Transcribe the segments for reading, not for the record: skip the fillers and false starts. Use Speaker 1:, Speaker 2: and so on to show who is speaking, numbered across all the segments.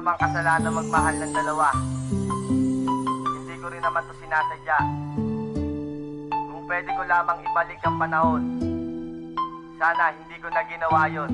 Speaker 1: namang kasalanan magmahal ng dalawa. Hindi ko rin naman to sinasadya. Kung pwede ko lamang ibalik ang panahon, sana hindi ko na ginawa yun.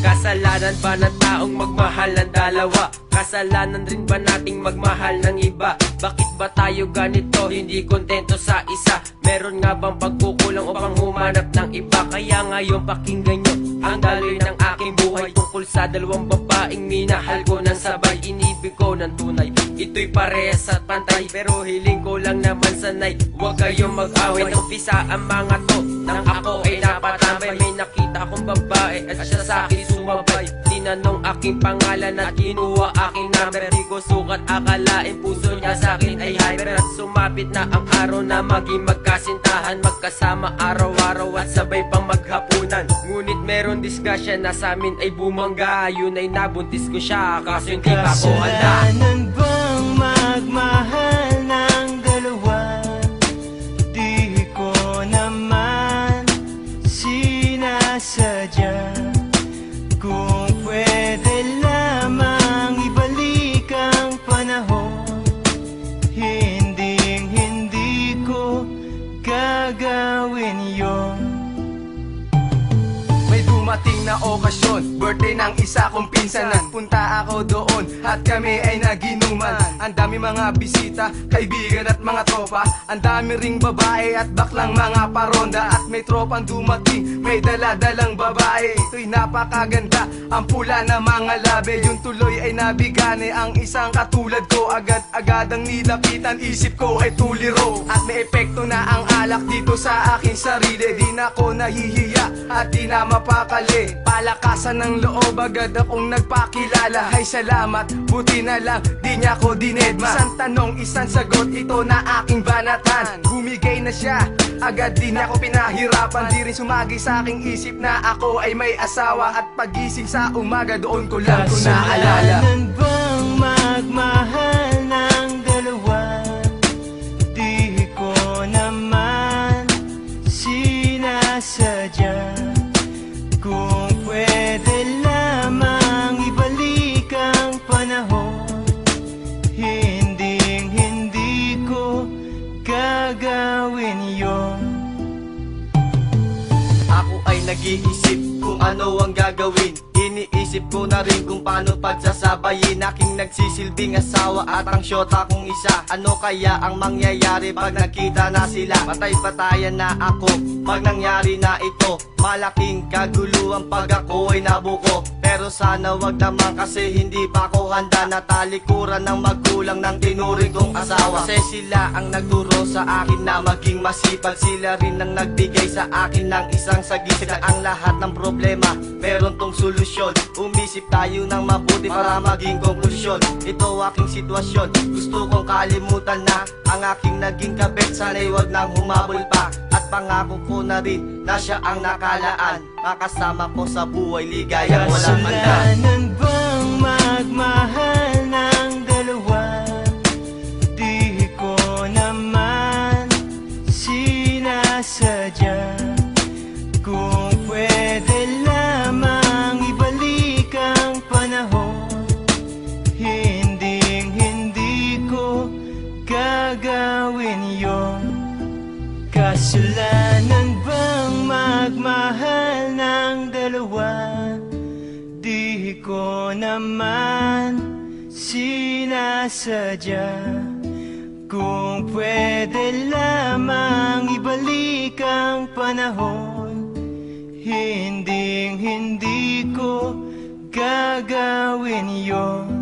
Speaker 2: Kasalanan ba ng taong magmahal ng dalawa? Kasalanan rin ba nating magmahal ng iba? Bakit ba tayo ganito, hindi kontento sa isa? Meron nga bang pagkukulang upang humanap ng iba? Kaya ngayon pakinggan nyo ang daloy ng aking buhay tungkol sa dalawang babaeng minahal ko ng sabay. Inibig ko ng tunay, ito'y parehas at pantay, pero hiling ko lang naman sanay huwag kayong mag-away. Umpisa ang mga to nang ako ay napatambay. May nakita akong babae at siya sa akin sumabay. Tinanong aking pangalan at kinuha aking number. Di ko sukat akalain puso niya sa akin ay hyper. At sumapit na ang araw na maging magkasintahan, magkasama araw-araw at sabay pang maghapunan. Ngunit meron diskusyon na sa amin ay bumangga. Yun ay nabuntis ko siya kaso hindi pa ko handa.
Speaker 3: Kasalanan bang magmahal ng dalawa? Di ko naman sinasadya. Kung pwede lamang ibalik ang panahon, hindi ko gagawin yon.
Speaker 1: May dumating na okasyon, birthday ng isa kong pinsan. Nagpunta ako doon at kami ay naginuman. Ang dami mga bisita, kaibigan at mga tropa. Ang dami ring babae at baklang mga paronda. At may tropang dumating, may dala-dalang babae. Ito'y napakaganda, ang pula na mga labi. Yung tuloy ay nabigane, ang isang katulad ko agad-agad ang nilapitan. Isip ko ay tuliro at may epekto na ang alak dito sa aking sarili. Di na ako nahihiya at di na mapakali. Palakasan ng loob, agad akong nagpakilala. Ay salamat, buti na lang di niya ako dinedma. Isang tanong, isang sagot, ito na aking banatan. Bumigay na siya, agad di niya ako pinahirapan. Di rin sumagi sa aking isip na ako ay may asawa. At pagising sa umaga, doon ko lang ko naalala.
Speaker 3: Kasalanan bang magmahal ng dalawa? Di ko naman sinasadya. Kung pwede lamang ibalik ang panahon, hindi ko gagawin yon.
Speaker 4: Ako ay nag-iisip kung ano ang gagawin. Iniisip ko na rin kung paano pagsasabayin aking nagsisilbing asawa at ang syota kong isa. Ano kaya ang mangyayari pag nakita na sila? Patay-patayan na ako pag nangyari na ito. Malaking kaguluhan pag ako ay nabuko. Pero sana wag naman kasi hindi pa ako handa na talikuran ng magulang ng tinuring kong asawa. Kasi sila ang nagturo sa akin na maging masipag. Sila rin ang nagbigay sa akin ng isang sagisag na ang lahat ng problema meron tong solusyon. Umisip tayo ng mabuti para maging konklusyon. Ito aking sitwasyon, gusto kong kalimutan na ang aking naging kabit. Sana'y wag nang humabol pa. At pangako ko na rin na siya ang nakalaan. Makasama ko sa buhay, ligaya walang manda.
Speaker 3: Kasalanan bang magmahal ng dalawa? Di ko naman sinasadya. Kung pwede lamang ibalik ang panahon, hindi ko gagawin yon. Kasalanan bang magmahal ng dalawa? Di ko naman sinasadya. Kung pwede lamang ibalik ang panahon, hindi ko gagawin yon.